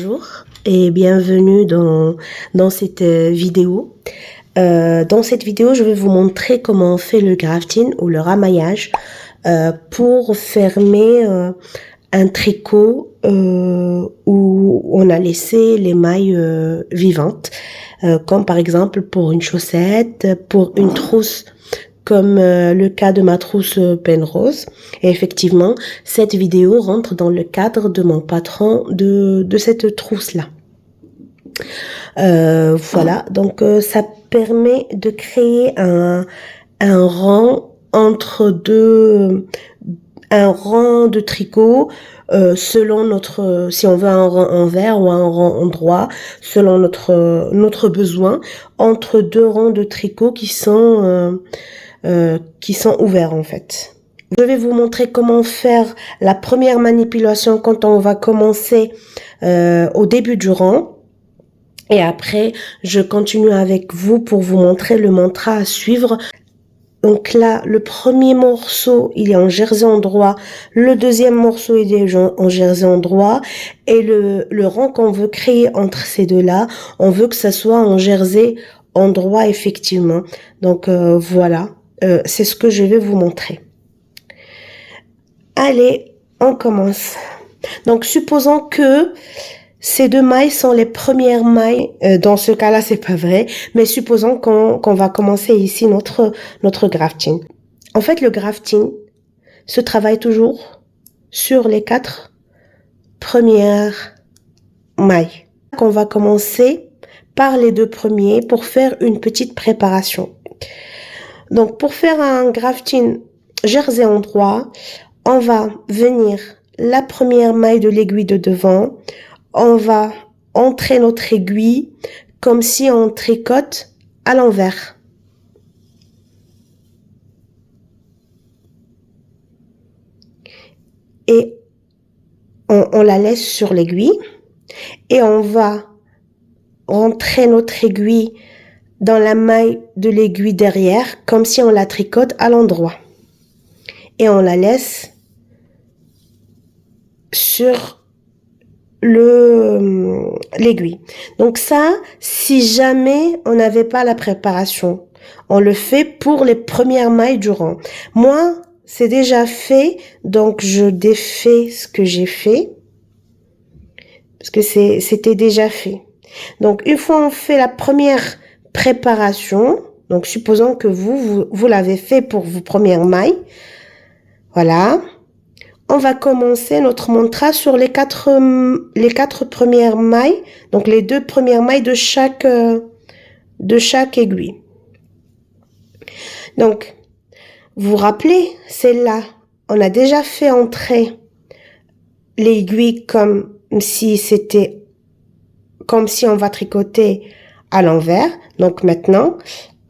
Bonjour et bienvenue dans cette vidéo. Dans cette vidéo, je vais vous montrer comment on fait le grafting ou le ramaillage pour fermer un tricot où on a laissé les mailles vivantes, comme par exemple pour une chaussette, pour une trousse, comme le cas de ma trousse Penrose. Et effectivement, cette vidéo rentre dans le cadre de mon patron de cette trousse-là. Voilà, donc ça permet de créer un rang entre un rang de tricot selon si on veut un rang envers ou un rang endroit, selon notre besoin, entre deux rangs de tricot qui sont ouverts en fait. Je vais vous montrer comment faire la première manipulation quand on va commencer au début du rang. Et après, je continue avec vous pour vous montrer le mantra à suivre. Donc là, le premier morceau, il est en jersey endroit. Le deuxième morceau, il est en jersey endroit. Et le rang qu'on veut créer entre ces deux-là, on veut que ça soit en jersey endroit, effectivement. Donc voilà, c'est ce que je vais vous montrer. Allez, on commence. Donc supposons que ces deux mailles sont les premières mailles. Dans ce cas-là, c'est pas vrai. Mais supposons qu'on va commencer ici notre grafting. En fait, le grafting se travaille toujours sur les 4 premières mailles. On va commencer par les 2 premiers pour faire une petite préparation. Donc, pour faire un grafting jersey endroit, on va venir la première maille de l'aiguille de devant. On va entrer notre aiguille comme si on tricote à l'envers. Et on la laisse sur l'aiguille. Et on va rentrer notre aiguille dans la maille de l'aiguille derrière comme si on la tricote à l'endroit. Et on la laisse sur l'aiguille. Donc ça, si jamais on n'avait pas la préparation, on le fait pour les premières mailles du rang. Moi, c'est déjà fait, donc je défais ce que j'ai fait parce que c'était déjà fait. Donc une fois on fait la première préparation, donc supposons que vous l'avez fait pour vos premières mailles, voilà. On va commencer notre mantra sur les quatre premières mailles, donc les 2 premières mailles de chaque aiguille. Donc, vous vous rappelez, celle-là, on a déjà fait entrer l'aiguille comme si on va tricoter à l'envers. Donc maintenant,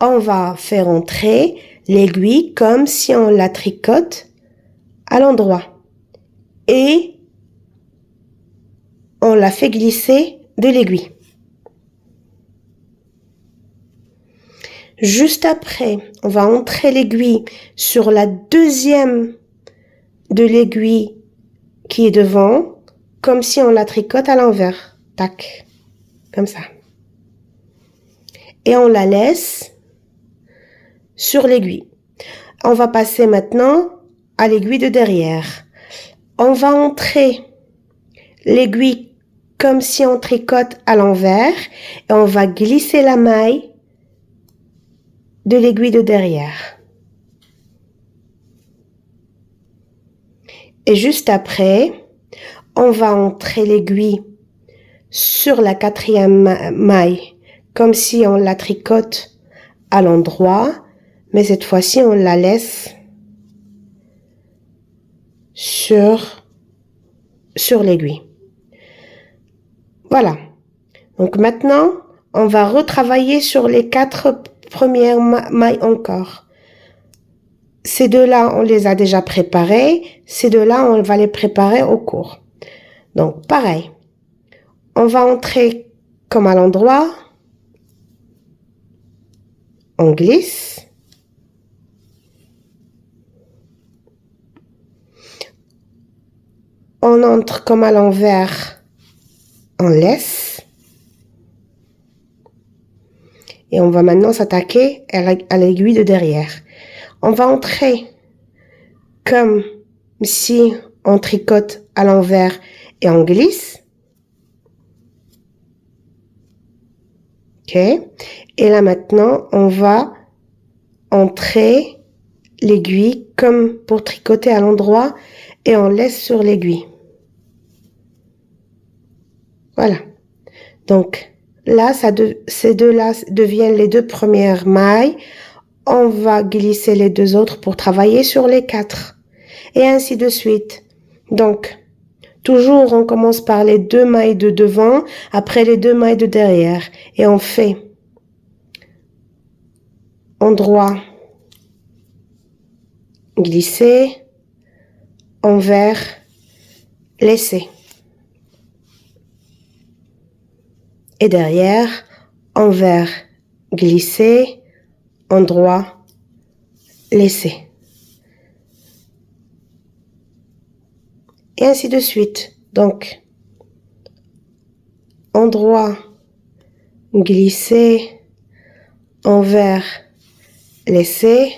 on va faire entrer l'aiguille comme si on la tricote à l'endroit. Et on la fait glisser de l'aiguille. Juste après, on va entrer l'aiguille sur la deuxième de l'aiguille qui est devant, comme si on la tricote à l'envers. Tac, comme ça. Et on la laisse sur l'aiguille. On va passer maintenant à l'aiguille de derrière. On va entrer l'aiguille comme si on tricote à l'envers et on va glisser la maille de l'aiguille de derrière. Et juste après, on va entrer l'aiguille sur la 4e maille comme si on la tricote à l'endroit, mais cette fois-ci on la laisse sur l'aiguille. Voilà. Donc maintenant, on va retravailler sur les 4 premières mailles encore. Ces deux-là, on les a déjà préparés. Ces deux-là, on va les préparer au cours. Donc, pareil. On va entrer comme à l'endroit. On glisse. On entre comme à l'envers on laisse. Et on va maintenant s'attaquer à l'aiguille de derrière. On va entrer comme si on tricote à l'envers et on glisse. Ok. Et là maintenant, on va entrer l'aiguille comme pour tricoter à l'endroit et on laisse sur l'aiguille. Voilà. Donc là, ces deux-là deviennent les deux premières mailles. On va glisser les deux autres pour travailler sur les 4. Et ainsi de suite. Donc, toujours on commence par les 2 mailles de devant, après les 2 mailles de derrière. Et on fait endroit, glisser, envers, laisser. Et derrière, envers, glisser, endroit, laisser. Et ainsi de suite. Donc, endroit, glisser, envers, laisser,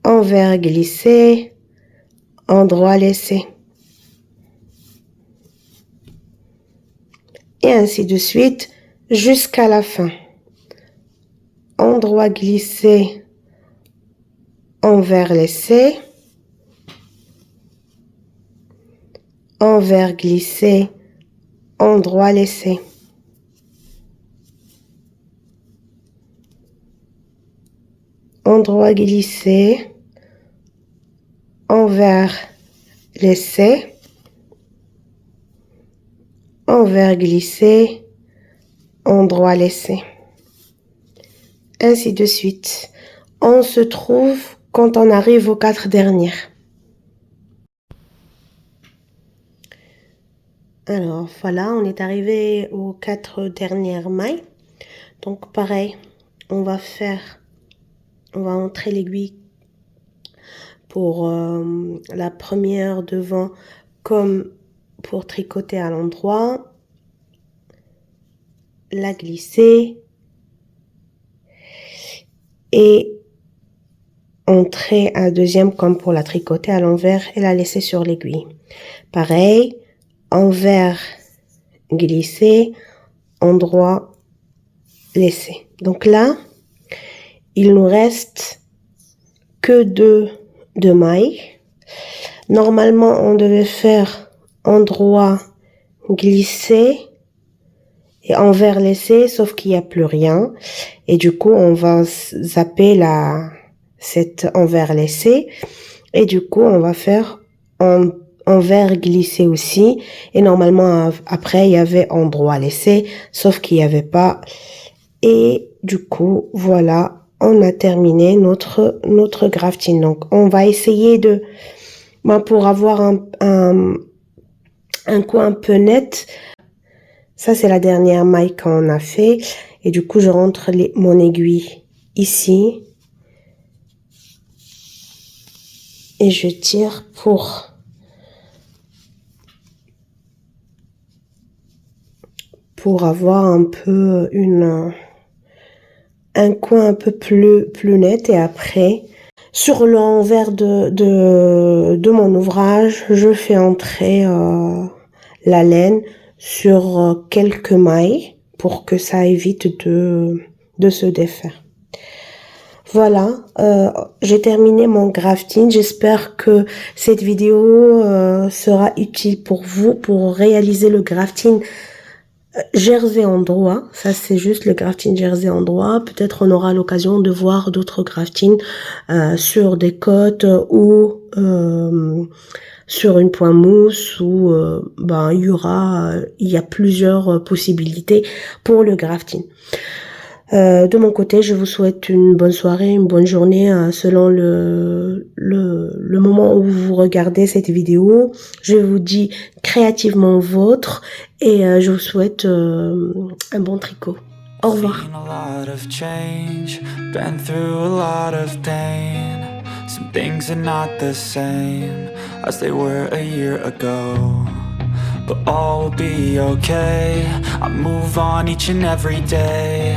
envers, glisser, endroit, laisser. Et ainsi de suite jusqu'à la fin. Endroit, glisser, envers, laisser, envers, glisser, endroit, laisser. Endroit, glisser, envers, laisser, envers, glisser, endroit, laisser. Ainsi de suite. On se trouve quand on arrive aux 4 dernières. Alors voilà, on est arrivé aux 4 dernières mailles. Donc pareil, on va entrer l'aiguille pour la première devant comme pour tricoter à l'endroit, la glisser et entrer un deuxième comme pour la tricoter à l'envers et la laisser sur l'aiguille. Pareil, envers, glisser, endroit, laisser. Donc là, il nous reste que deux mailles. Normalement, on devait faire endroit, glisser et envers, laisser, sauf qu'il n'y a plus rien. Et du coup, on va zapper cette envers, laisser. Et du coup, on va faire envers, glisser aussi. Et normalement, après, il y avait endroit, laisser, sauf qu'il n'y avait pas. Et du coup, voilà, on a terminé notre grafting. Donc, on va essayer pour avoir un coin un peu net. Ça, c'est la dernière maille qu'on a fait. Et du coup, je rentre mon aiguille ici. Et je tire pour avoir un peu un coin un peu plus net. Et après, sur l'envers de mon ouvrage, je fais entrer la laine sur quelques mailles pour que ça évite de se défaire. Voilà, j'ai terminé mon grafting. J'espère que cette vidéo sera utile pour vous pour réaliser le grafting jersey endroit. Ça, c'est juste le grafting jersey endroit. Peut-être on aura l'occasion de voir d'autres graftings sur des côtes ou sur une pointe mousse ou il y a plusieurs possibilités pour le grafting. De mon côté, je vous souhaite une bonne soirée, une bonne journée selon le moment où vous regardez cette vidéo. Je vous dis créativement vôtre et je vous souhaite un bon tricot. Au revoir. Some things are not the same as they were a year ago. but all will be okay. I move on each and every day.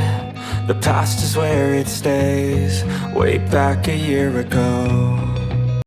The past is where it stays, way back a year ago.